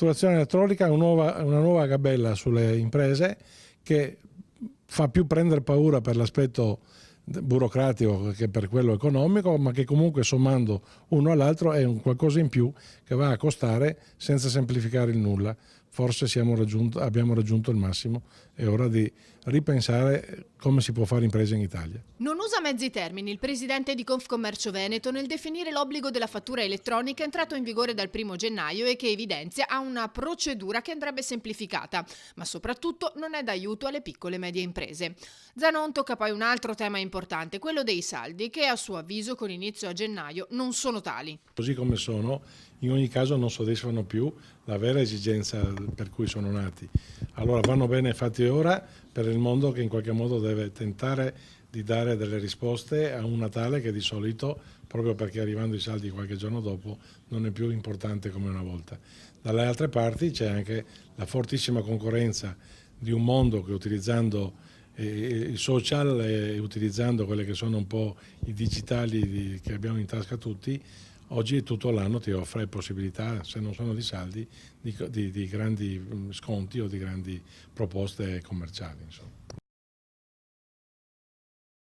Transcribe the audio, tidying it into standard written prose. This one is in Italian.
fatturazione elettronica è una nuova gabella sulle imprese che fa più prendere paura per l'aspetto burocratico che per quello economico, ma che comunque sommando uno all'altro è un qualcosa in più che va a costare senza semplificare il nulla. Forse abbiamo raggiunto il massimo, è ora di ripensare come si può fare impresa in Italia. Non usa mezzi termini il presidente di Confcommercio Veneto nel definire l'obbligo della fattura elettronica entrato in vigore dal 1° gennaio e che evidenzia una procedura che andrebbe semplificata, ma soprattutto non è d'aiuto alle piccole e medie imprese. Zanon tocca poi un altro tema importante, quello dei saldi, che a suo avviso con inizio a gennaio non sono tali. Così come sono, in ogni caso non soddisfano più la vera esigenza per cui sono nati. Allora vanno bene fatti ora per il mondo che in qualche modo deve tentare di dare delle risposte a un Natale che di solito, proprio perché arrivando i saldi qualche giorno dopo, non è più importante come una volta. Dalle altre parti c'è anche la fortissima concorrenza di un mondo che utilizzando i social e utilizzando quelle che sono un po' i digitali che abbiamo in tasca tutti, oggi tutto l'anno ti offre possibilità, se non sono di saldi, di grandi sconti o di grandi proposte commerciali, insomma.